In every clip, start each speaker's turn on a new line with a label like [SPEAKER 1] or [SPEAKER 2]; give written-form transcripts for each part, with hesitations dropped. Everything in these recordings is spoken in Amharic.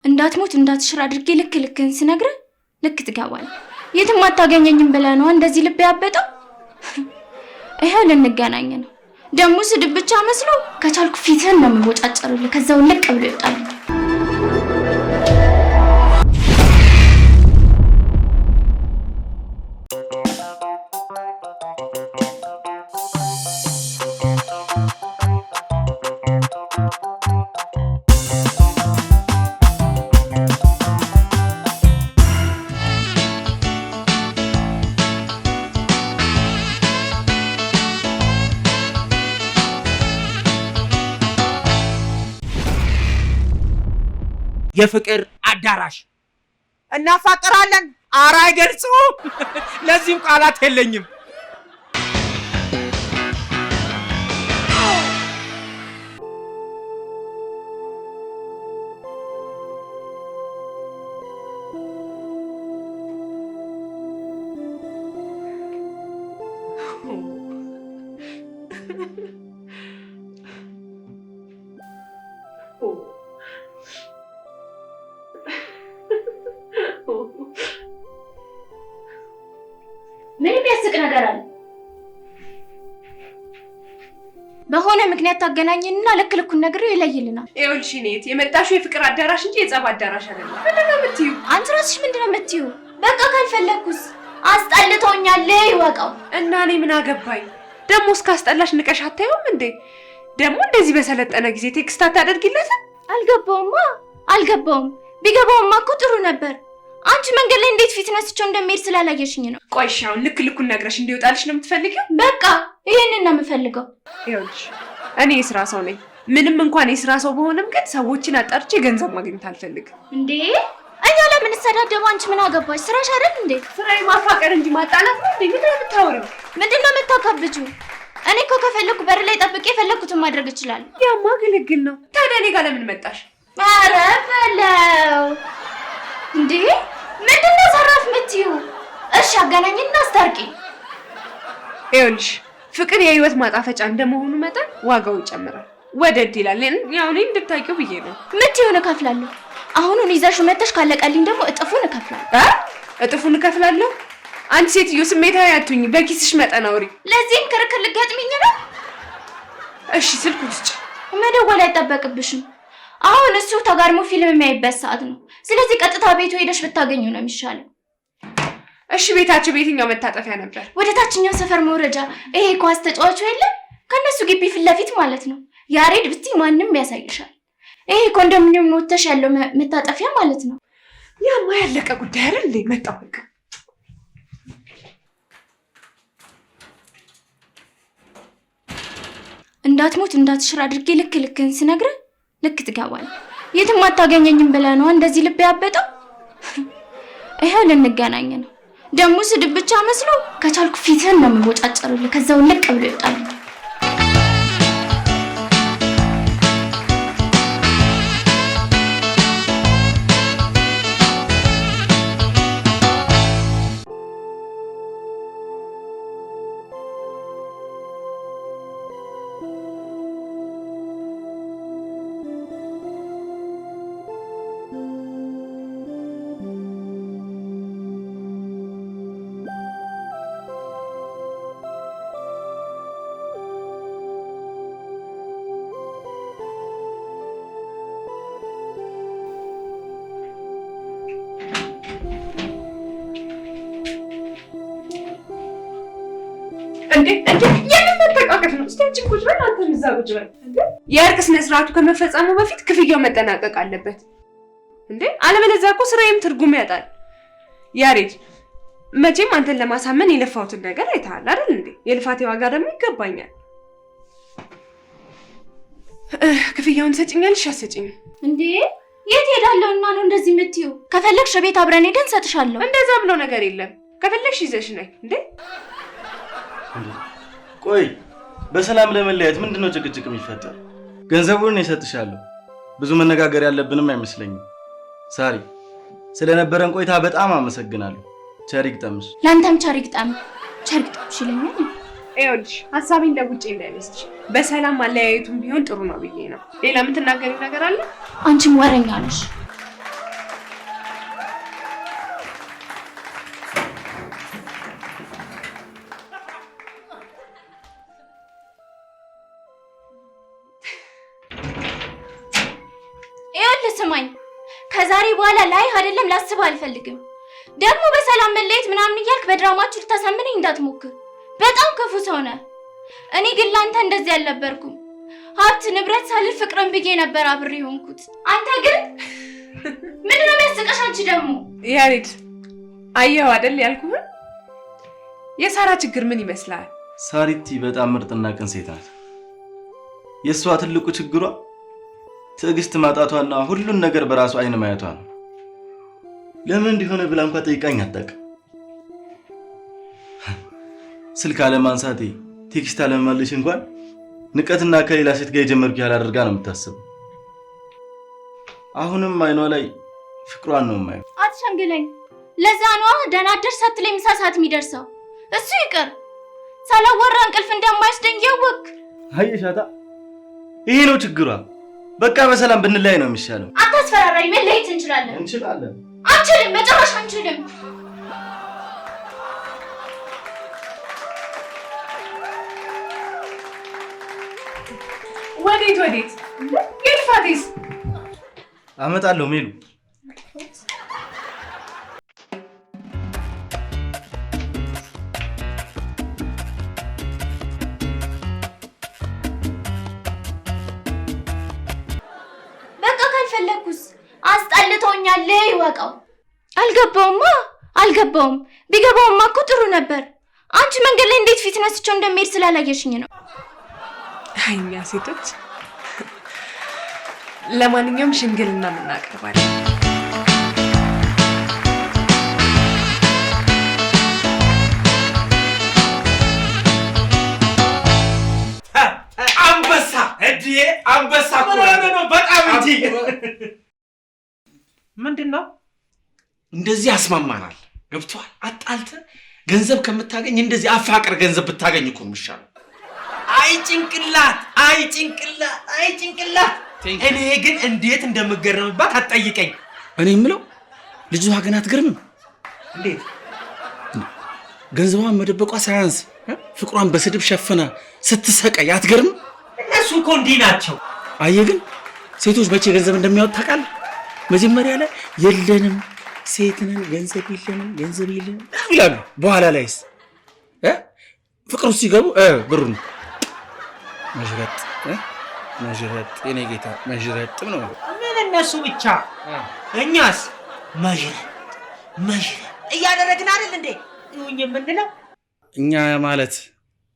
[SPEAKER 1] እንዳትሞት እንዳትሽር አድርጌ ልክህን ስነግርህ ልክ ትገባለህ። የትም አታገኘኝም ብለህ ነው እንደዚህ ልብ ያበጠው? ይሄው ልንገናኝ ነው። ደሞ ስድብ ብቻ መስሎ ከቻልኩ ፊትህን ነው የምወጫጨርልህ። ከዛው ልቅ ብሎ ይወጣል።
[SPEAKER 2] የፍቅር አዳራሽ እናፋቅራለን። ኧረ አይገልጹም። ለዚህም ቃላት የለኝም።
[SPEAKER 1] ምን የሚያስቅ ነገር አለ? በሆነ ምክንያት ታገናኘንና ልክልኩን ነግሬው ይለይልናል።
[SPEAKER 3] ይኸውልሽ እኔት የመጣሽው የፍቅር አዳራሽ እንጂ የጸብ አዳራሽ አይደለም። ምንድነው የምትይው?
[SPEAKER 1] አንቺ ራስሽ ምንድነው የምትይው? በቃ ካልፈለኩስ አስጠልቶኛል ይወቀው።
[SPEAKER 3] እና እኔ ምን አገባኝ? ደሞ እስካስጠላሽ ንቀሽ አታየውም እንዴ? ደሞ እንደዚህ በሰለጠነ ጊዜ ቴክስት አታደርጊለትም?
[SPEAKER 1] አልገባውም። ቢገባውማ እኮ ጥሩ ነበር። አንቺ መንገድ ላይ እንዴት ፊት ነስቸው እንደሚሄድ ስላላየሽኝ ነው።
[SPEAKER 3] ቆይሽ አሁን ልኩን ነግረሽ እንዲወጣልሽ ነው የምትፈልጊው?
[SPEAKER 1] በቃ ይሄንን ነው የምፈልገው።
[SPEAKER 3] ይኸውልሽ እኔ የስራ ሰው ነኝ። ምንም እንኳን የስራ ሰው በሆነም ግን ሰዎችን አጣርቼ ገንዘብ ማግኘት አልፈልግም።
[SPEAKER 1] እንዴ እኛ ለምን እንሰዳደቡ? አንቺ ምን አገባሽ? ስራሽ አይደል እንዴ?
[SPEAKER 3] ስራዬ ማፋቀር እንጂ ማጣላት ነው እንዴ? ምንድነው የምታወሪው?
[SPEAKER 1] ምንድነው የምታካብጂው? እኔ እኮ ከፈለኩ በር ላይ ጠብቄ የፈለኩትን ማድረግ እችላለሁ።
[SPEAKER 3] ያማ ግልግል ነው። ታዲያ እኔ ጋር ለምን መጣሽ?
[SPEAKER 1] ኧረ በለው እንዴ! ምንድነው ዘራፍ የምትይው? እሺ አገናኝና አስታርቂ።
[SPEAKER 3] ይኸውልሽ ፍቅር የህይወት ማጣፈጫ እንደመሆኑ መጠን ዋጋው ይጨምራል፣ ወደድ ይላል። ያው እኔ እንድታውቂው ብዬ ነው።
[SPEAKER 1] ምትይውን እከፍላለሁ። አሁኑን ይዘሽው መተሽ ካለቀልኝ ደግሞ እጥፉን እከፍላለሁ።
[SPEAKER 3] እጥፉን እከፍላለሁ? አንቺ ሴትዮ ስሜታዊ አትሁኝ፣ በኪስሽ መጠን አውሪ።
[SPEAKER 1] ለዚህም ክርክር ልትገጥሚኝ ነው?
[SPEAKER 3] እሺ ስልኩን ስጭ።
[SPEAKER 1] መደወል አይጠበቅብሽም። አሁን እሱ ተጋርሞ ፊልም የሚያይበት ሰዓት ነው። ስለዚህ ቀጥታ ቤቱ ሄደሽ ብታገኙ ነው የሚሻለው።
[SPEAKER 3] እሺ ቤታቸው በየትኛው መታጠፊያ ነበር?
[SPEAKER 1] ወደ ታችኛው ሰፈር መውረጃ። ይሄ ኳስ ተጫዋቹ የለም ከነሱ ግቢ ፊት ለፊት ማለት ነው። ያሬድ ብትይ ማንም ያሳይሻል። ይሄ ኮንዶሚኒየም ወጥተሽ ያለው መታጠፊያ ማለት ነው።
[SPEAKER 3] ያማ ያለቀ ጉዳይ አይደል እንዴ? መጣው በቃ።
[SPEAKER 1] እንዳትሞት እንዳትሽር አድርጌ ልክህን ስነግርህ ልክ ትገባለህ። የትም አታገኘኝም ብለህ ነው እንደዚህ ልብ ያበጠው? ይሄው ልንገናኝ ነው። ደሞ ስድብ ብቻ መስሎ ከቻልኩ ፊትህን ነው የምወጫጨርልህ። ከዛው ልቅ ብሎ ይወጣል።
[SPEAKER 3] እንዴ የምትተቃቀፍ ነው? እስቲ አንቺ ቁጭ በል፣ አንተ እዛ ቁጭ በል። የእርቅ ስነ ስርዓቱ ከመፈጸሙ በፊት ክፍያው መጠናቀቅ አለበት እንዴ? አለበለዚያ እኮ ስራዬም ትርጉም ያጣል። ያሬድ መቼም አንተን ለማሳመን የለፋሁትን ነገር አይተሃል አይደል እንዴ? የልፋቴ ዋጋ ደግሞ ይገባኛል። ክፍያውን ሰጭኛልሽ አሰጭኝ?
[SPEAKER 1] እንዴ የት ሄዳለሁና ነው እንደዚህ የምትይው? ከፈለግሽ ቤት አብረን ሄደን ሰጥሻለሁ።
[SPEAKER 3] እንደዛ ብሎ ነገር የለም። ከፈለግሽ ይዘሽ ነይ። እንዴ
[SPEAKER 4] ቆይ በሰላም ለመለያየት ምንድነው ጭቅጭቅ የሚፈጠር? ገንዘቡን እሰጥሻለሁ። ብዙ መነጋገር ያለብንም አይመስለኝም። ሳሪ ስለነበረን ቆይታ በጣም አመሰግናለሁ። ቸር ይግጠምሽ።
[SPEAKER 1] ላንተም ቸር ይግጠምሽ ይለኛል።
[SPEAKER 3] ይኸውልሽ ሐሳቤን ለውጪ እንዳይመስልሽ። በሰላም ማለያየቱም ቢሆን ጥሩ ነው ብዬ ነው። ሌላ የምትናገሪው ነገር አለ?
[SPEAKER 1] አንቺም ወረኛ ነሽ። ከዛሬ በኋላ ላይ አይደለም ላስብ አልፈልግም። ደግሞ በሰላም መለየት ምናምን እያልክ በድራማችሁ ልታሳምነኝ እንዳትሞክር። በጣም ክፉ ሰው ነህ። እኔ ግን ላንተ እንደዚህ አልነበርኩም። ሀብት ንብረት ሳልል ፍቅርን ብዬ ነበር አብሬ ሆንኩት። አንተ ግን ምንድነው የሚያስቀሽ? አንቺ ደግሞ
[SPEAKER 3] ያሬድ አየኸው አይደል ያልኩህ? የሳራ ችግር ምን ይመስላል?
[SPEAKER 4] ሳሪቲ በጣም ምርጥና ቅን ሴት ናት። የእሷ ትልቁ ችግሯ ትዕግስት ማጣቷና ሁሉን ነገር በራሱ አይን ማየቷ ነው። ለምን እንዲሆነ ብላ እንኳን ጠይቃኝ አታውቅም። ስልክ አለማንሳቴ ቴክስት አለመመለስ እንኳን ንቀትና ከሌላ ሴት ጋር የጀመርኩ ያህል አድርጋ ነው የምታስበው። አሁንም አይኗ ላይ ፍቅሯን ነው የማየው።
[SPEAKER 1] አትሸንግለኝ። ለዛ ነው ደህና አደርሽ ሳትለኝ ምሳ ሰዓት የሚደርሰው። እሱ ይቅር ሳላወራ እንቅልፍ እንደማይወስደኝ እያወቅክ
[SPEAKER 4] አየሻታ፣ ይሄ ነው ችግሯ። በቃ በሰላም ብንለያይ ነው የሚሻለው።
[SPEAKER 1] አታስፈራራኝ። መለየት እንችላለን።
[SPEAKER 4] እንችላለን።
[SPEAKER 1] አንችልም፣ መጨረሻ አንችልም።
[SPEAKER 3] ወዴት ይፋቴስ
[SPEAKER 4] አመጣለሁ ሜሉ።
[SPEAKER 1] በቃ ካልፈለኩስ አስጠልቶኛል። ይወቀው። አልገባውም። ቢገባውማ እኮ ጥሩ ነበር። አንቺ መንገድ ላይ እንዴት ፊት ነስቸው እንደሚሄድ ስላላየሽኝ ነው።
[SPEAKER 3] እኛ ሴቶች ለማንኛውም ሽምግልና እናቀርባለን።
[SPEAKER 2] አንበሳ ነው በጣም እንጂ ምንድነው እንደዚህ ያስማማናል። ገብቷል። አጣልተህ ገንዘብ ከምታገኝ እንደዚህ አፋቅር ገንዘብ ብታገኝ እኮ ነው የሚሻለው። አይ ጭንቅላት። እኔ ግን እንዴት እንደምገረምባት አትጠይቀኝ።
[SPEAKER 5] እኔ የምለው ልጅቷ ግን አትገርምም?
[SPEAKER 2] እንዴት
[SPEAKER 5] ገንዘቧን መደበቋ ሳያንስ ፍቅሯን በስድብ ሸፍና ስትሰቃይ አትገርምም?
[SPEAKER 2] እነሱ እኮ እንዲህ ናቸው።
[SPEAKER 5] አየህ ግን ሴቶች መቼ ገንዘብ እንደሚያወጡ ታውቃለህ? መጀመሪያ ላይ የለንም ሴትንን ገንዘብ የለንም ይላሉ። በኋላ ላይስ ፍቅሩ ሲገቡ ብሩን መዥረጥ የኔ ጌታ መዥረጥም ነው።
[SPEAKER 2] ምን እነሱ ብቻ እኛስ መዥረጥ እያደረግን አይደል እንዴ ይሁን የምንለው?
[SPEAKER 5] እኛ ማለት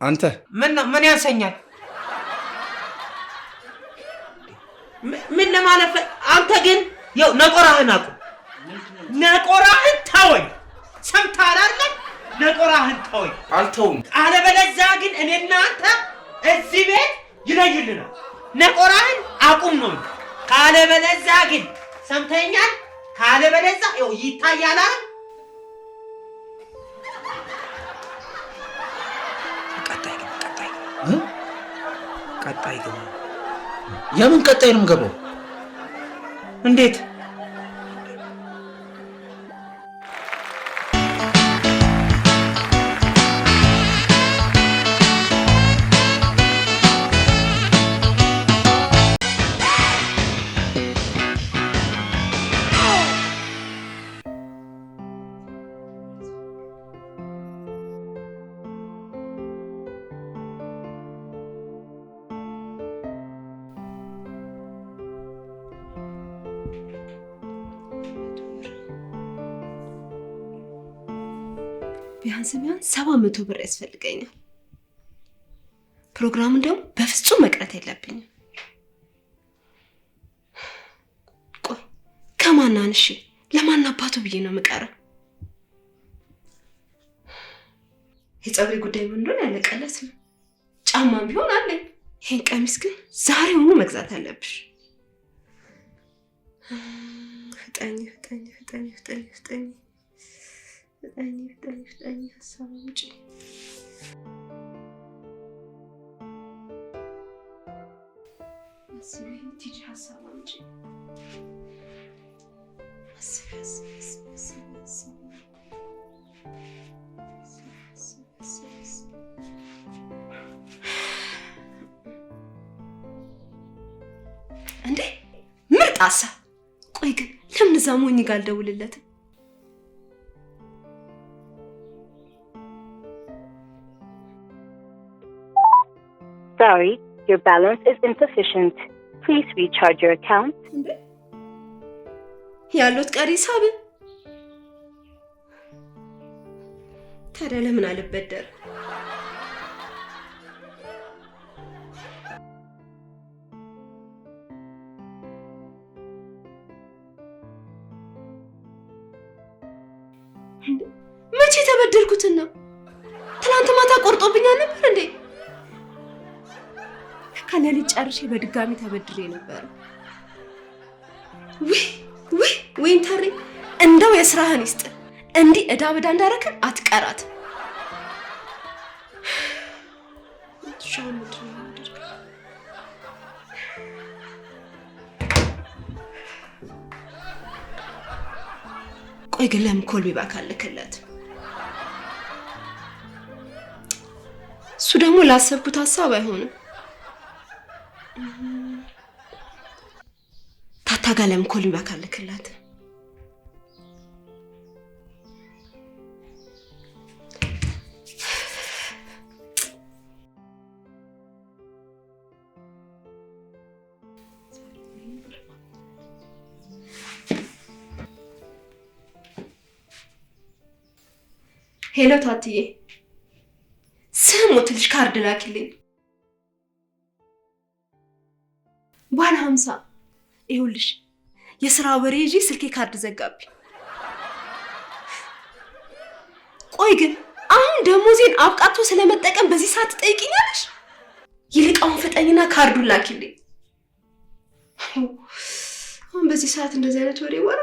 [SPEAKER 5] አንተ
[SPEAKER 2] ምን ያንሰኛል? ምን ለማለት አንተ ግን ያው ነቆራህን አቁም። ነቆራህን ተወኝ። ሰምተሃል አይደል? ነቆራህን ተወኝ።
[SPEAKER 5] አልተውም።
[SPEAKER 2] አለበለዚያ ግን እኔና አንተ እዚህ ቤት ይለይልናል። ነቆራህን አቁም ነው። ካለበለዚያ ግን ሰምተኛል? ካለበለዚያ ያው ይታያል አይደል? ቀጣይ ግን
[SPEAKER 5] የምን ቀጣይ ነው የምገባው?
[SPEAKER 2] እንዴት
[SPEAKER 3] ቢያንስ 700 ብር ያስፈልገኛል። ፕሮግራሙን ደግሞ በፍጹም መቅረት የለብኝም። ቆይ ከማናንሽ ለማን አባቱ ብዬ ነው የምቀረው? የፀጉሬ ጉዳይ ምን እንደሆነ ያለቀለት ነው። ጫማም ቢሆን አለኝ። ይሄን ቀሚስ ግን ዛሬውኑ መግዛት አለብሽ። ፍጠኝ ሀሳብ ውጪ። ቲጂ ሀሳብ ውጪ። እንዴ ምርጥ ሀሳብ። ቆይ ግን ለምን እዛ ሞኝ ጋር አልደውልለትም?
[SPEAKER 6] Sorry, your balance is insufficient. Please recharge your account.
[SPEAKER 3] ያሉት ቀሪ ሂሳብ ታዲያ ለምን አልበደር? መቼ ተበደርኩትና? ትናንት ማታ ቆርጦብኛል ነበር እንዴ? ከሌሊት ጨርሼ በድጋሚ ተበድሬ ነበር። ወይ ታሪ እንደው የስራህን ይስጥ። እንዲህ እዳ በዳ እንዳረከን አትቀራት። ቆይ ግን ለምን ኮልቢ ባክ አልክለት? እሱ ደግሞ ላሰብኩት ሀሳብ አይሆንም። ታታጋ ለምን ኮልቢ ባክ አልክለት? ሄሎ ታትዬ፣ ስሙት ልጅ ካርድ ላኪልኝ። ባለ 50 ይኸውልሽ፣ የሥራ ወሬ ይዤ ስልኬ ካርድ ዘጋብኝ። ቆይ ግን አሁን ደሞዜን አብቃቶ ስለመጠቀም በዚህ ሰዓት ትጠይቂኛለሽ? ይልቃውን ፍጠኝና ካርዱን ላኪልኝ። አሁን በዚህ ሰዓት እንደዚህ አይነት ወሬ ወራ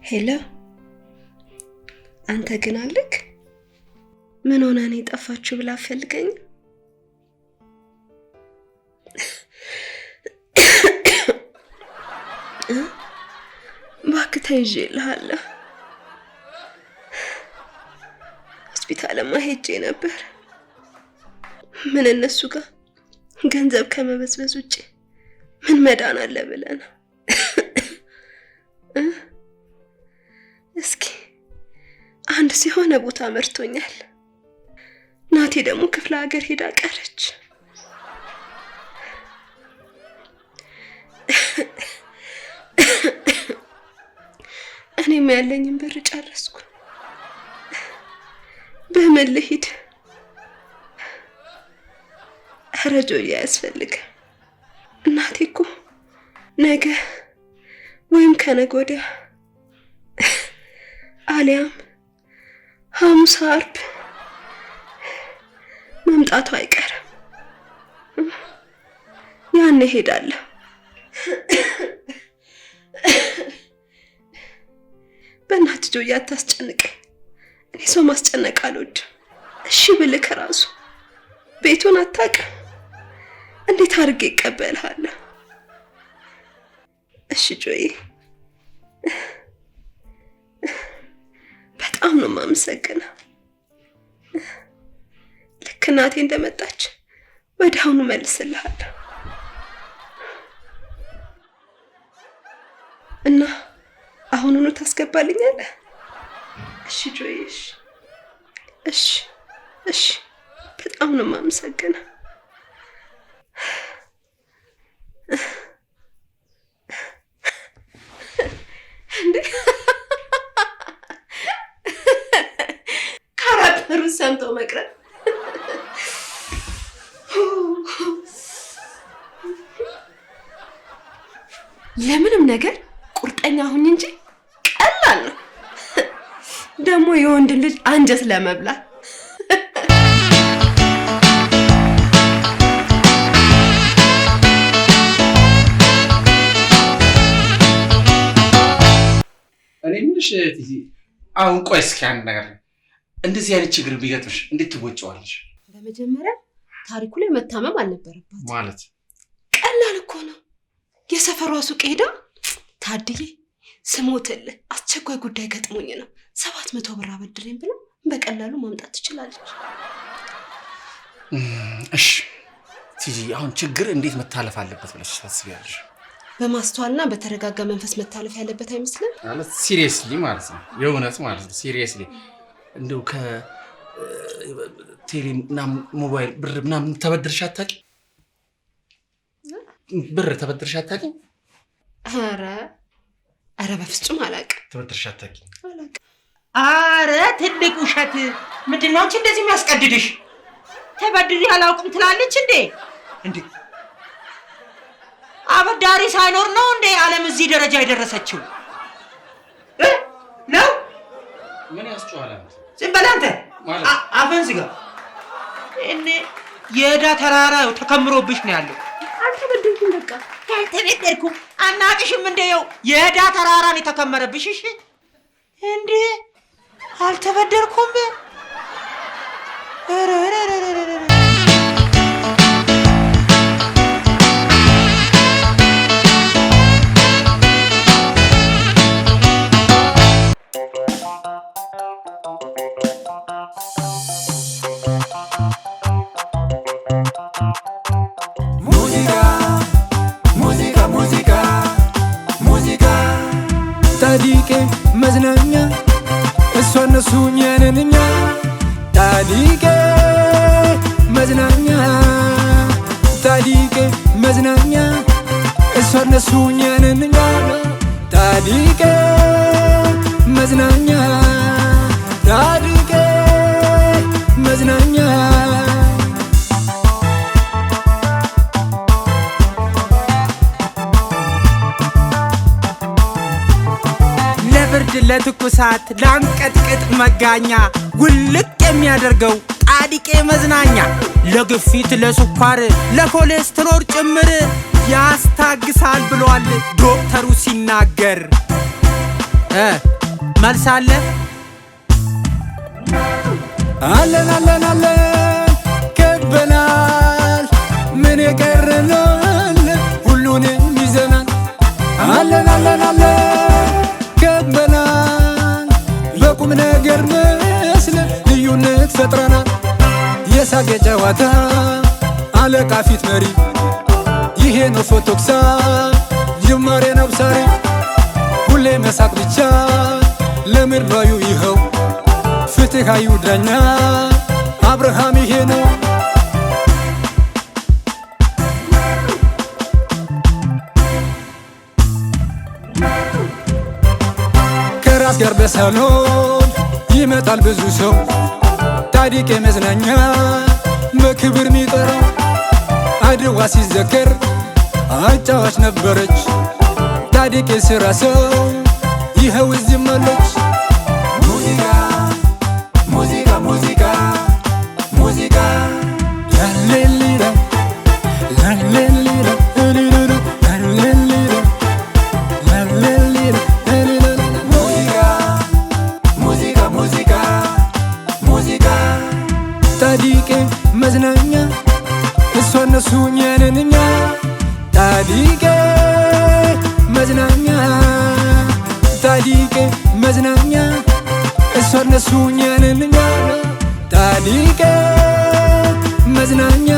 [SPEAKER 3] ሄሎ፣ አንተ ግን አለክ? ምን ሆነ ነው የጠፋችሁ ብላ ፈልገኝ? እባክህ ተይዤልሃለሁ። ሆስፒታልማ ሄጄ ነበር። ምን እነሱ ጋር ገንዘብ ከመበዝበዝ ውጭ ምን መዳን አለ ብለህ ነው? እስኪ አንድ ሲሆነ ቦታ መርቶኛል። ናቴ ደግሞ ክፍለ ሀገር ሄዳ ቀረች። እኔም ያለኝን ብር ጨረስኩ። በምን ልሂድ? ኧረ ጆዬ አያስፈልግም። እናቴ እኮ ነገ ወይም ከነገ ወዲያ አሊያም ሐሙስ ዓርብ መምጣቱ አይቀርም። ያን እሄዳለሁ። በእናትህ ጆዬ አታስጨንቀኝ። እኔ ሰው ማስጨነቅ አልወድም። እሺ ብልክ ራሱ ቤቱን አታውቅም። እንዴት አድርጌ እቀበልሃለሁ? እሺ ጆዬ፣ በጣም ነው የማመሰግነው። ልክ እናቴ እንደመጣች ወዲያውኑ መልስልሃለሁ። እና አሁኑኑ ታስገባልኛለህ? እሺ ጆዬ፣ እሺ እሺ እሺ። በጣም ነው የማመሰግነው። እንዴ ካራክተሩ ሰምቶ መቅረት ለምንም ነገር ቁርጠኛ ሁኝ እንጂ ቀላል ነው ደግሞ የወንድ ልጅ አንጀት ለመብላት።
[SPEAKER 5] እኔ ምንሽ እህቴ አሁን ቆይ እስኪ አንድ ነገር እንደዚህ አይነት ችግር ቢገጥምሽ እንዴት ትወጪዋለሽ?
[SPEAKER 3] በመጀመሪያ ታሪኩ ላይ መታመም አልነበረባት
[SPEAKER 5] ማለት
[SPEAKER 3] ቀላል እኮ ነው። የሰፈሯ ሱቅ ሄዳ ታድዬ ስሞትልህ አስቸኳይ ጉዳይ ገጥሞኝ ነው 700 ብር አበድረኝ ብላ በቀላሉ ማምጣት ትችላለች።
[SPEAKER 5] እሺ ቲጂ አሁን ችግር እንዴት መታለፍ አለበት ብለሽ ታስቢያለሽ?
[SPEAKER 3] በማስተዋልና በተረጋጋ መንፈስ መታለፍ ያለበት አይመስልም?
[SPEAKER 5] ማለት ሲሪየስሊ ማለት ነው የእውነት ማለት ነው ሲሪየስሊ እንደው ቴሌ ምናምን ሞባይል ብር ምናምን ተበድርሽ አታውቂም? ብር ተበድርሽ አታውቂም? ኧረ በፍጹም አላውቅም። ተበድርሽ አታውቂም?
[SPEAKER 3] አላውቅም።
[SPEAKER 2] አረ ትልቅ ውሸት ምንድን ነው አንቺ እንደዚህ የሚያስቀድድሽ? ተበድሬ አላውቅም ትላለች እንዴ? እንዴ አበዳሪ ሳይኖር ነው እንዴ ዓለም እዚህ ደረጃ የደረሰችው? ነው
[SPEAKER 5] ምን ያስጨዋል?
[SPEAKER 2] ዝም በል አንተ አፈን ዝጋ። እኔ የዕዳ ተራራ ተከምሮብሽ ነው ያለው።
[SPEAKER 3] አልተበደልኩም። በቃ
[SPEAKER 2] አልተበደልኩም። አናቅሽም እንደው የዕዳ ተራራ ነው የተከመረብሽ። እሺ እንዴ አልተበደልኩም።
[SPEAKER 7] ታዲቄ መዝናኛ እሷ እነሱ እኛንኛ ታዲቄ መዝናኛ ታዲቄ መዝናኛ እሷ እነሱ እኛንኛ ታዲቄ መዝናኛ ታዲቄ መዝናኛ ለትኩሳት ላንቀጥቅጥ መጋኛ ውልቅ የሚያደርገው ጣዲቄ መዝናኛ ለግፊት ለስኳር ለኮሌስትሮል ጭምር ያስታግሳል ብሏል ዶክተሩ ሲናገር። መልስ አለ አለን አለን አለን ከበናል ምን የቀረናል ሁሉንም ይዘናል። አለን አለን አለን ከበናል በቁም ነገር መስለን ልዩነት ፈጥረናል። የሳቅ ጨዋታ አለቃ ፊት መሪ ይሄ ነው ፎቶክሳ ጅማሬ ነው ዛሬ ሁሌ መሳቅ ብቻ ለምድራዩ ይኸው ፍትሃዩ ዳኛ አብርሃም ይሄ ነው። ከራስ ጋር በሳሎን ይመጣል ብዙ ሰው ታዲቄ መዝናኛ በክብር ሚጠራው አድዋ ሲዘከር አጫዋች ነበረች ታዲቄ ስራ ሰው ይኸው እዚህም አለች። ሙዚቃ ሙዚቃ ሙዚቃ ሙዚቃ ላሌሊላ ላሌሊላ ላሌሊላ ላሌሊላ ላሌሊላ ሙዚቃ ሙዚቃ ሙዚቃ ታዲቄ መዝናኛ እሷ እነሱ እኛንኛ ታዲቄ መዝናኛ ታዲቄ መዝናኛ እሷ እነሱ እኛንኛ ታዲቄ መዝናኛ